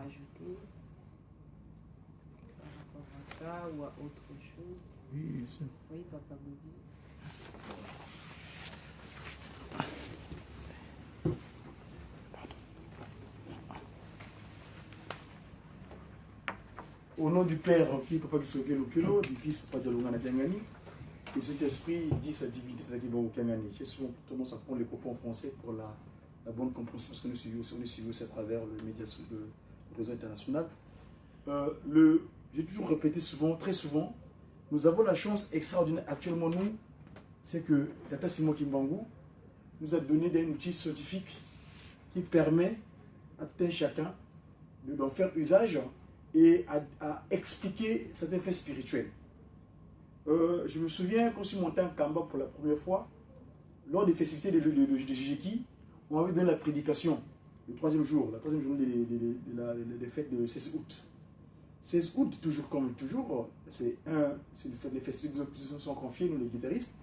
rajouter par rapport à ça ou à autre chose? Oui, bien sûr. Oui, Papa Gaudi. Au nom du Père, qui Papa Kisoke Lokelo, du Fils Papa Dialongana Diangani, et cet esprit dit sa divinité Takibo Kangani. J'ai souvent tendance à prendre les propos en français pour la bonne compréhension, parce que nous suivons aussi à travers le média, le réseau international. J'ai toujours répété souvent, très souvent, nous avons la chance extraordinaire actuellement, nous, c'est que Tata Simon Kimbangu nous a donné des outils scientifiques qui permettent à tout un chacun d'en faire usage et à expliquer certains faits spirituels. Je me souviens quand je suis monté en Kamba pour la première fois, lors des festivités de Jijiki, on avait donné la prédication, le troisième jour, la troisième journée des fêtes de 16 août. 16 août, toujours comme toujours, c'est les festivités qui nous sont confiées, nous les guitaristes.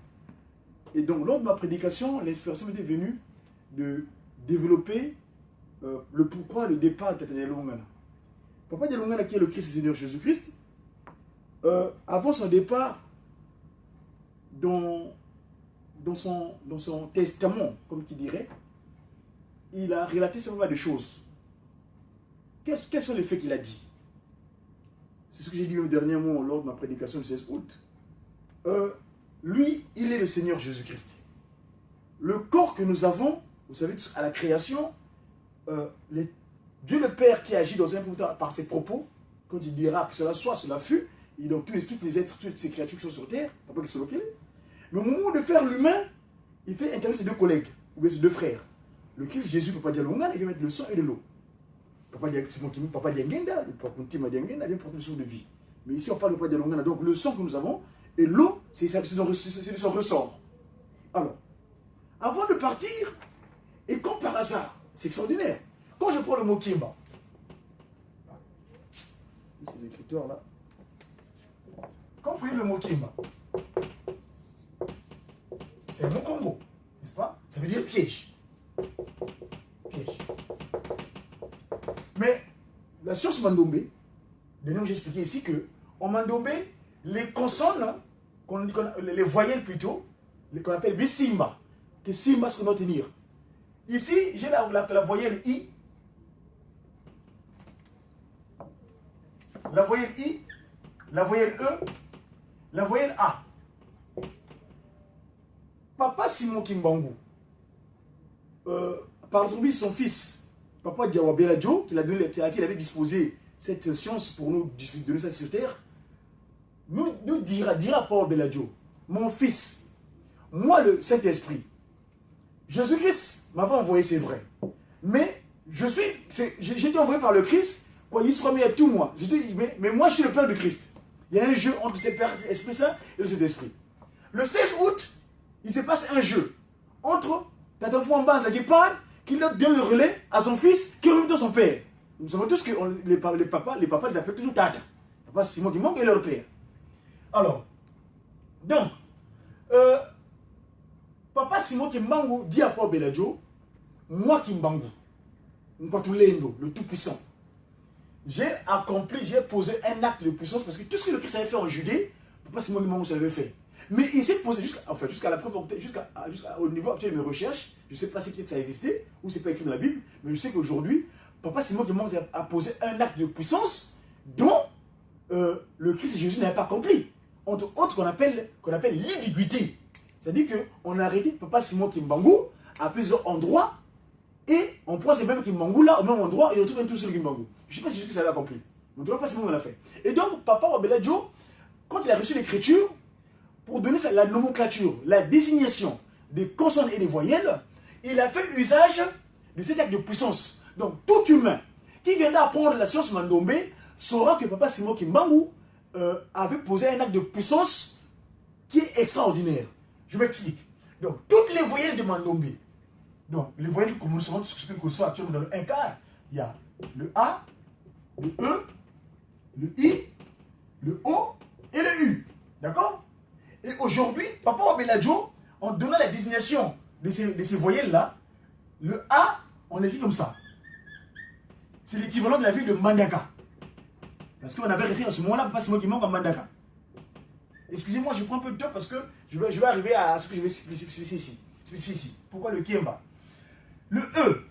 Et donc, lors de ma prédication, l'inspiration m'était venue de développer le pourquoi, le départ de Tata Dialongana. Papa Dialongana, qui est le Christ Seigneur Jésus-Christ, avant son départ, dans son testament, comme qui dirait, il a relaté certainement des choses. Quels sont les faits qu'il a dit? C'est ce que j'ai dit dernièrement lors de ma prédication du 16 août. Lui, il est le Seigneur Jésus-Christ. Le corps que nous avons, vous savez, à la création, Dieu le Père qui agit dans un point par ses propos, quand il dira que cela soit, cela fut, et donc tous les êtres, toutes ces créatures qui sont sur terre, papa qui sont locales. Mais au moment de faire l'humain, il fait intervenir ses deux collègues, ou bien ses deux frères. Le Christ Jésus, Papa Dialongana, il vient mettre le sang et de l'eau. Papa Diangenda, le Papa Kuntima Diangenda, vient porter le sang de vie. Mais ici, on parle de Papa Dialongana. Donc le sang que nous avons, et l'eau, c'est de son ressort. Alors, avant de partir, et quand par hasard, c'est extraordinaire, quand je prends le mot Kimba, ces écriteurs-là, quand vous prenez le mot Kimba, c'est un mot Congo, n'est-ce pas? Ça veut dire piège. Piège. Mais la science Mandombe, j'ai expliqué ici que en Mandombe, les consonnes, les voyelles plutôt, qu'on appelle Bissimba, que Simba, ce qu'on doit tenir. Ici, j'ai la voyelle I, la voyelle I, la voyelle E, la voyelle A. Papa Simon Kimbangu, par exemple, son fils, Papa Diawa Beladjo, qui avait disposé cette science pour nous donner ça sur terre, nous dira Paul Beladjo, mon fils, moi le Saint-Esprit, Jésus-Christ m'avait envoyé, c'est vrai, mais j'ai été envoyé par le Christ, quoi, il sera mis à tout moi. Mais moi je suis le Père du Christ. Il y a un jeu entre ce Père Esprit Saint et le Saint-Esprit. Le 16 août, il se passe un jeu entre Tata Fouamba Zagipar, qui donne le relais à son fils, qui remet dans son père. Nous savons tous que les papas les appellent toujours Tata. Papa Simon qui manque et leur père. Alors, donc, Papa Simon Kimbangu dit à Paul Beladjo, moi Kimbangu, Nkotulendo, le Tout-Puissant, j'ai posé un acte de puissance parce que tout ce que le Christ avait fait en Judée, Papa Simon Kimbangu l'avait fait. Mais il s'est posé, jusqu'à la preuve, au niveau actuel de mes recherches, je ne sais pas si peut-être ça existait ou c'est pas écrit dans la Bible, mais je sais qu'aujourd'hui, Papa Simon Kimbangu a posé un acte de puissance dont le Christ et Jésus n'avaient pas accompli. Entre autres, qu'on appelle l'ambiguïté. C'est-à-dire qu'on a arrêté Papa Simon Kimbangu à plusieurs endroits et on prend ces mêmes Kimbangu là au même endroit et on trouve un tout seul Kimbangu. Je ne sais pas si Jésus ça avait accompli. Mais en tout cas, Papa Simon l'a fait. Et donc, Papa Beladjo, quand il a reçu l'écriture, pour donner la nomenclature, la désignation des consonnes et des voyelles, il a fait usage de cet acte de puissance. Donc, tout humain qui viendra apprendre la science Mandombe saura que Papa Simon Kimbangu avait posé un acte de puissance qui est extraordinaire. Je m'explique. Donc, toutes les voyelles de Mandombe, donc les voyelles que nous savons actuellement dans le 1 quart, il y a le A, le E, le I, le O et le U. D'accord? Et aujourd'hui, Papa Beladjo, en donnant la désignation de ces voyelles-là, le A, on l'écrit comme ça. c'est l'équivalent de la ville de Mandaka. Parce qu'on avait arrêté à ce moment-là, Papa Simon qui manque à Mandaka. Excusez-moi, je prends un peu de temps parce que je vais arriver à ce que je vais spécifier ici. Pourquoi le Kiemba? Le E,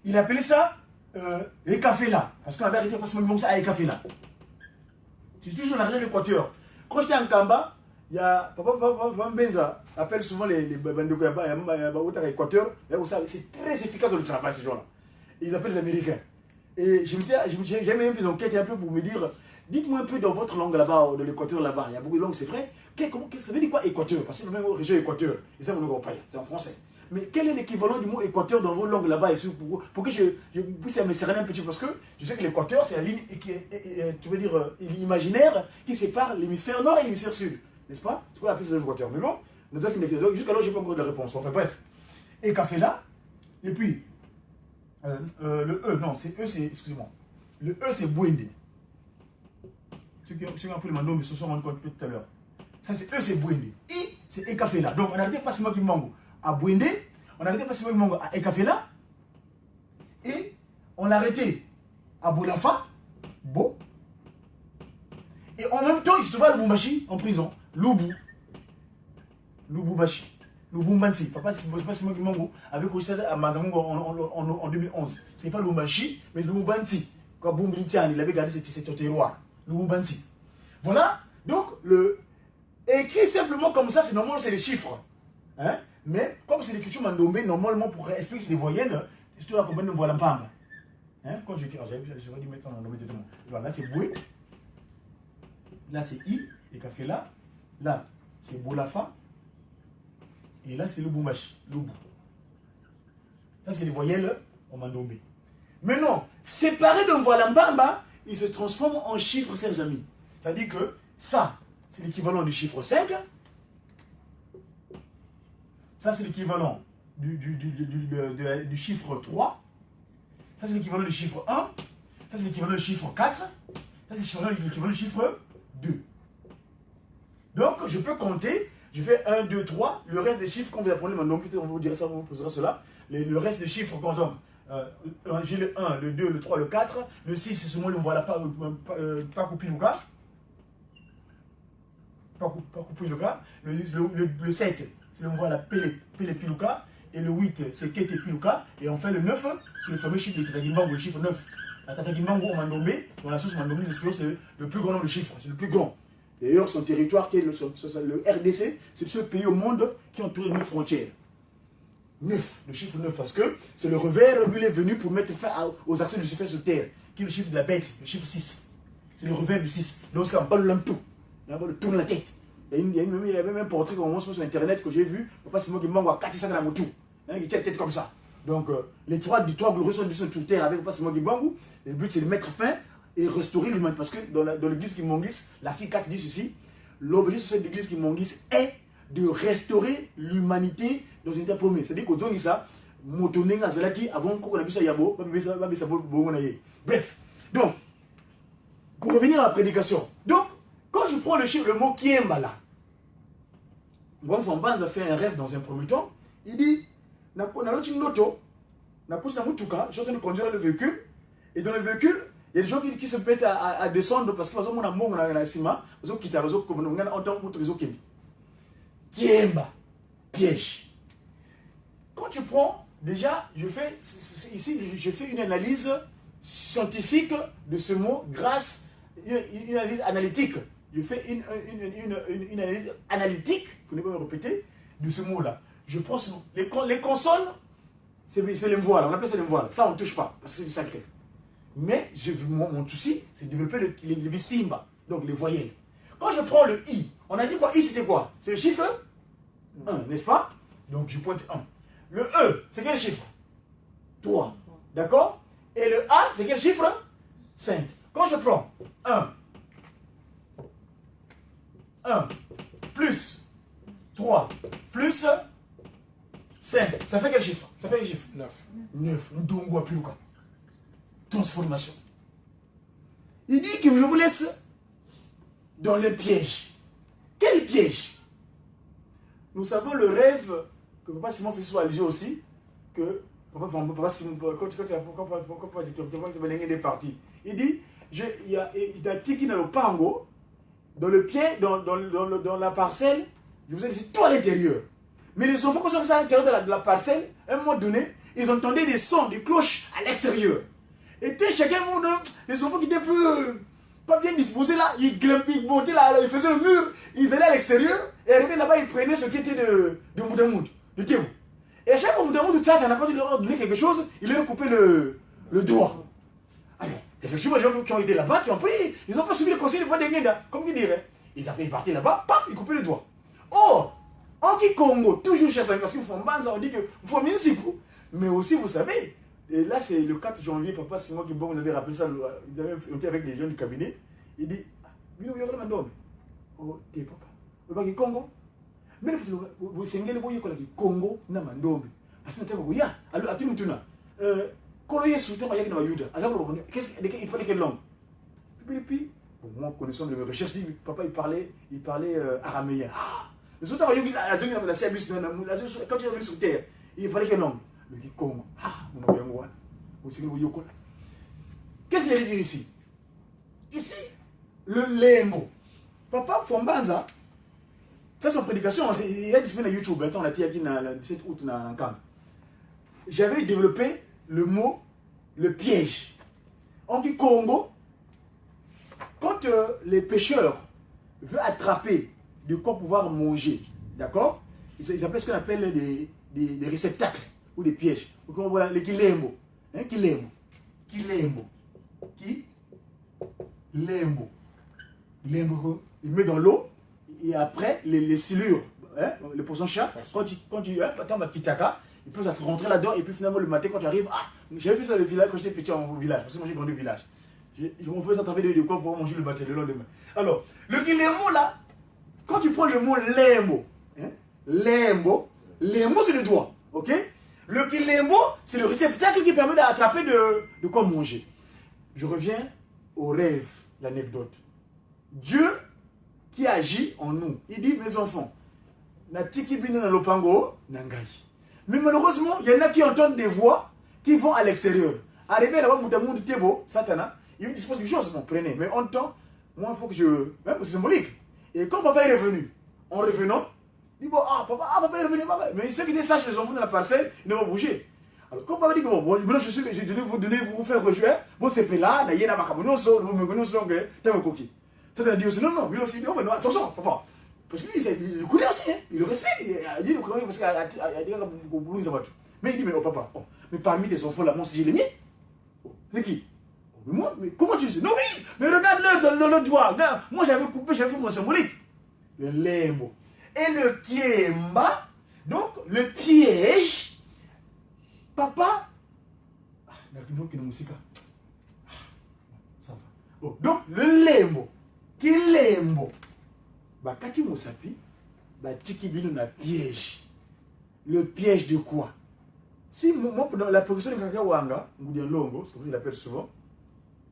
il appelait ça Ekafela. Parce qu'on avait arrêté Papa Simon qui manque à Ekafela. C'est toujours dans l'Équateur. Quand j'étais en Kamba, il y a Papa Mbenza appelle souvent les Bandeko Équateur. C'est très efficace dans le travail, ces gens-là. Ils appellent les Américains. Et j'ai même une enquête un peu pour me dire, dites-moi un peu dans votre langue là-bas, de l'Équateur là-bas, il y a beaucoup de langues, c'est vrai. Qu'est-ce que ça veut dire quoi Équateur? Parce que c'est même région Équateur. Et ça, c'est en français. Mais quel est l'équivalent du mot Équateur dans vos langues là-bas pour que je puisse me cerner un petit peu? Parce que je sais que l'Équateur, c'est la ligne tu veux dire, imaginaire qui sépare l'hémisphère nord et l'hémisphère sud. N'est-ce pas? C'est quoi l'appeler ça l'Équateur? Mais bon, jusqu'à là, je n'ai pas encore de réponse. Enfin bref. Et café là, et puis, le E, non, c'est E, c'est, excusez-moi. Le E, c'est Bouende. Ceux qui ont appris le mandon, mais se sont rendus compte tout à l'heure. Ça, c'est E, c'est Bouende. I, c'est Ekafela. Donc, on a arrêté pas seulement qui mango à Bouende, on a arrêté pas seulement qui mango à Ekafela, et on l'a arrêté à Bolafa, Bo. Et en même temps, il se trouvait à Lubumbashi, en prison. Lubumbashi. Lubumbashi. Papa Simon Kimango avait couché ça à Mazango en 2011. Ce n'est pas Lubumbashi, mais Lubumbashi. Quand Bumbilitian, il avait gardé cet terroir. Lubumbashi. Voilà. Donc, écrit simplement comme ça, c'est normalement, c'est les chiffres. Hein? Mais, comme c'est l'écriture mandomé, normalement, pour expliquer que c'est des voyelles, je dois accompagner une voile en pamba. Hein? Quand j'écris, j'aurais dû mettre en mandomé totalement. Voilà, là, c'est Boué. Là, c'est I, et café là. Là, c'est Bolafa. Et là, c'est Lubumbashi. Lubu. Ça, c'est les voyelles en mandomé. Maintenant, séparé de Mvoilambamba, il se transforme en chiffre Serge Ami. C'est-à-dire que ça, c'est l'équivalent du chiffre 5. Ça, c'est l'équivalent du chiffre 3. Ça, c'est l'équivalent du chiffre 1. Ça, c'est l'équivalent du chiffre 4. Ça, c'est l'équivalent du chiffre 2. Donc, je peux compter. Je fais 1, 2, 3. Le reste des chiffres, quand vous apprenez maintenant, peut-être on vous dira ça, on vous posera cela. Le reste des chiffres, quand on j'ai le 1, le 2, le 3, le 4. Le 6, c'est souvent le voilà pas Kupiluka. Pas Kupiluka. Le 7, c'est le voilà Pele Piluka. Et le 8, c'est Kete Piluka. Et enfin, le 9, c'est le fameux chiffre de Tatagimbango, le chiffre 9. La Tatagimbango au Mandomé, dans la source Mandomé, c'est le plus grand nombre de chiffres. C'est le plus grand. D'ailleurs, son territoire, qui est le RDC, c'est le seul pays au monde qui entoure 9 frontières. 9, le chiffre 9, parce que c'est le revers, lui, il est venu pour mettre fin aux actions de Lucifer sur terre, qui est le chiffre de la bête, le chiffre 6. C'est le revers du 6. Donc, c'est un bal de tout. Il va le tourner la tête. Il y a même un portrait qu'on montre sur Internet que j'ai vu, papa c'est moi qui manque à 400 dans la moto. Il tient la tête comme ça. Donc, les trois glorieux sont sur terre avec papa c'est moi qui manque. Le but, c'est de mettre fin et restaurer l'humanité. Parce que dans l'église Kimongis, l'article 4 dit ceci, l'objectif social de l'église Kimongis est de restaurer l'humanité dans une terre promise. C'est-à-dire qu'au Zongi ça, Motonenga Zalaki, avant qu'on ait vu ça Yabo, bref. Donc, pour revenir à la prédication. Donc, quand je prends le mot Kiemba là, Bon Fambanza a fait un rêve dans un premier temps. Il dit, je suis en train de conduire le véhicule, et dans le véhicule, il y a des gens qui se mettent à descendre parce que mon amour, on a un ciment, ils ont quitté, ils ont comme on entend ils ont quitté. Kiemba, piège. Quand tu prends, déjà, je fais une analyse scientifique de ce mot grâce à une analyse analytique. Je fais une analyse analytique, pour ne pas me répéter, de ce mot-là. Je prends ce mot. Les consonnes, c'est les voiles, on appelle ça les voiles. Ça, on ne touche pas, parce que c'est du sacré. Mais mon souci, c'est de développer les bisimba, donc les voyelles. Quand je prends le I, on a dit quoi? I, c'était quoi? C'est le chiffre 1, n'est-ce pas? Donc, je pointe 1. Le E, c'est quel chiffre? 3. D'accord? Et le A, c'est quel chiffre? 5. Quand je prends 1 plus 3 plus 5, ça fait quel chiffre? Ça fait quel chiffre? 9. 9. Ndongo Piluka. Transformation. Il dit que je vous laisse dans le piège. Quel piège? Nous savons le rêve que Papa Simon fait sur Alger aussi, que Papa Simon, quand tu es parti, il dit, il y a Tiki dans le pango, dans le pied, dans la parcelle, je vous ai dit, tout à l'intérieur. Mais les enfants, quand ils sont à l'intérieur de la parcelle, à un moment donné, ils entendaient des sons, des cloches à l'extérieur. Et chacun, les enfants qui étaient pas bien disposés là, ils montaient là, ils faisaient le mur, ils allaient à l'extérieur, et arrivaient là-bas, ils prenaient ce qui était de Moutamoud, de Théo. Et à chaque fois, Moutamoud, quand il leur a donné quelque chose, il leur a coupé le doigt. Alors, effectivement, les gens qui ont été là-bas, qui ont pris, ils n'ont pas suivi le conseil de Bois des Guédas, comme ils diraient. Ils partaient là-bas, paf, ils coupaient le doigt. Oh, en Congo, toujours cher, parce qu'il faut on dit que faut Minsikou. Mais aussi, vous savez, et là c'est le 4 janvier, papa Simon qui vous avez rappelé ça, on était avec les gens du cabinet, il dit, oh, t'es papa, papa qui Congo. Mais vous savez, vous avez Congo, n'a mandombe. Parce que vous avez, alors, à tout le monde, quand il y a soutien, il y a des Yuda. Il parlait quelle langue? Puis, moi, connaissant de mes recherches, papa, il parlait araméen. Les autres, quand il est venu sur terre, il parlait quelle langue? Le Congo. Qu'est-ce qu'il allait dire ici? Ici, le Lembo. Papa Fombanza, ça c'est en prédication, il y a disponible sur YouTube, on a dit le 17 août dans le camp. J'avais développé le mot, le piège. On dit Congo, quand les pêcheurs veulent attraper de quoi pouvoir manger, d'accord? Ils appellent ce qu'on appelle des réceptacles ou des pièges. Donc voilà, les kilembo. Hein, kilembo. Lembo. Il met dans l'eau et après les silures, hein, les poissons chats, quand tu il peut rentrer là-dedans et puis finalement le matin quand tu arrives, j'avais fait ça le village quand j'étais petit en village, parce que moi j'ai grandi au village. On faisait attraper de quoi pour manger le matin, le lendemain. Alors, le kilembo là, quand tu prends le mot lembo, hein, lembo c'est le doigt, ok? Le kilembo, c'est le réceptacle qui permet d'attraper de quoi manger. Je reviens au rêve, l'anecdote. Dieu qui agit en nous. Il dit, mes enfants, Natiki bina na lopango, nangai. Mais malheureusement, il y en a qui entendent des voix qui vont à l'extérieur. Arrivé là-bas, Moutamoud Tebo, Satana, il dispose quelque chose, bon, prenez. Mais en temps, moi, il faut que je... c'est symbolique. Et quand papa est revenu, en revenant, il dit, bon, papa est revenu, papa. Mais ceux qui étaient sages, les enfants dans la parcelle, ils ne vont pas bouger. Alors, quand papa dit que bon, maintenant je sais que je vais vous faire rejouer, bon, c'est là, il y a un macamonoso, vous me connaissez donc, t'as un coquille. Ça t'a dit aussi, non, lui aussi, non, mais non, attention, papa. Parce que lui, il le connaît aussi, hein, il le respecte, il dit le connaît parce qu'il a dit au boulot, mais il dit, mais oh papa, mais parmi tes enfants là, moi, si j'ai les miens, c'est qui? Mais moi, mais comment tu sais? Non, oui, mais regarde-le dans le doigt, regarde, moi j'avais coupé, j'avais fait mon symbolique. Le lembo. Et le kiemba, donc le piège, papa, ça va. Bon, donc le lembo, kilembo, bakati mosapi, batiki bino na piège. Le piège de quoi? Si moi, la progression de Kakawanga, Ngoudian Longo, c'est comme je l'appelle souvent,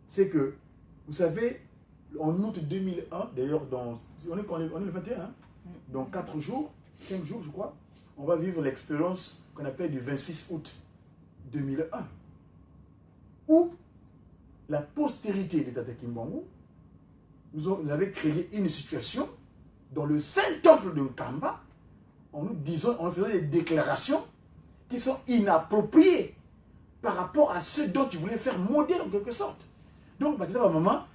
c'est que, vous savez, en août 2001, d'ailleurs, on est le 21, hein, dans 4 jours, 5 jours, je crois, on va vivre l'expérience qu'on appelle du 26 août 2001, où la postérité de Tata Kimbangu nous avait créé une situation dans le Saint-Temple de Nkamba, en nous disant, en faisant des déclarations qui sont inappropriées par rapport à ce dont tu voulais faire modèle en quelque sorte. Donc, maman,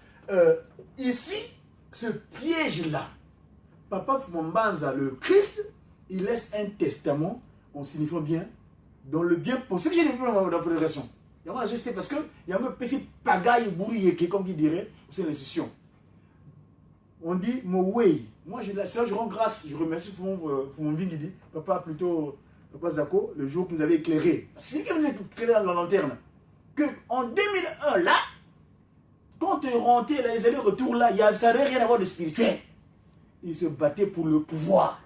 ici, ce piège-là, Papa Fumambanza, le Christ, il laisse un testament, en signifiant bien, dans le bien possible. J'ai des problèmes dans la prédication. Il y a juste parce qu'il y a un petit pagaille bourrier, comme il dirait, c'est l'institution. On dit Mowei. Moi, c'est là je rends grâce, je remercie Fumambi qui dit, papa, plutôt, papa Zako, le jour que nous avez éclairé. C'est qui nous a éclairé dans la lanterne. En 2001, là, quand tu es rentré, là, les allers-retours là, ça n'avait rien à voir de spirituel. Il se battait pour le pouvoir.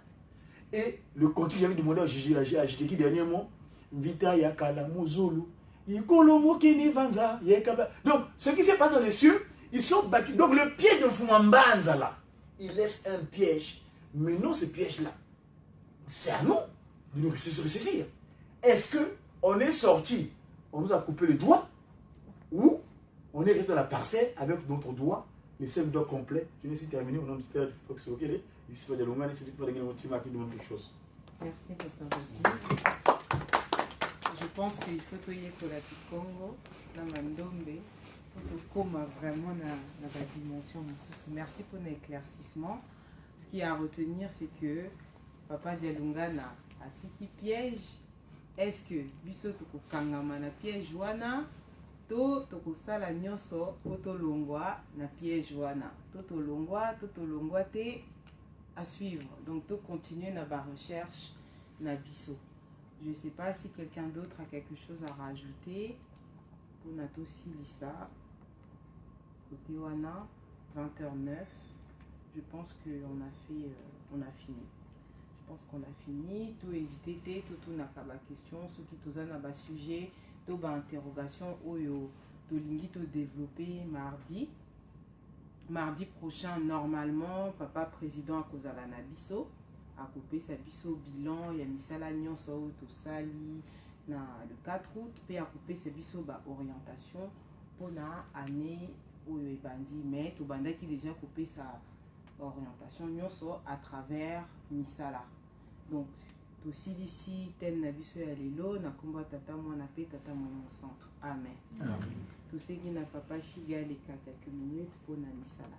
Et le contexte, j'avais demandé à Jideki dernièrement, Vita Yakala Muzulu, Ikolomo Kini Vanza, Yekaba. Donc, ce qui s'est passé dans les cieux, ils sont battus. Donc, le piège de Fumambanza là, il laisse un piège. Mais non, ce piège là, c'est à nous de nous ressaisir. Est-ce que on est sorti, on nous a coupé les doigts, ou on est resté dans la parcelle avec notre doigt, les 5 doigts complets. Je n'ai pas terminé, au nom du Père, il faut que c'est ok. Je ne sais pas de l'Ongan, c'est pas de l'Ongan qui demande quelque chose. Merci, Papa Badi. Je pense qu'il faut que pour la Congo, dans Mandombe, pour que vraiment la dimension. Merci pour l'éclaircissement. Ce qu'il y a à retenir, c'est que Papa Dialunga na atiki piège. Est-ce que biso toko kangama na piège wana to toko sala nyonso poto longwa na piège wana to longwa te à suivre. Donc to continuer na ba recherche na biso. Je ne sais pas si quelqu'un d'autre a quelque chose à rajouter pour Nato Silissa. Côté wana 20h09. Je pense qu'on a fait on a fini. Je pense qu'on a fini. Tout hésité, tout n'a pas de question. Ceux qui tous n'a pas sujet, tout ba interrogation oyo to lingi to développer mardi. Mardi prochain normalement papa président a kozala na biso a coupé sa biso bilan ya misala nyonso to sali na le 4 août puis a coupé sa biso ba orientation pour na année oyo ebandi mais to bandaki déjà coupé sa orientation nyonso à travers misala. Donc aussi d'ici thème na biso ya lelo na komba tata mwana pe tata mwana centre. Amen. Amen. Tout ce qui n'a pas chiga les quelques minutes pour na misala.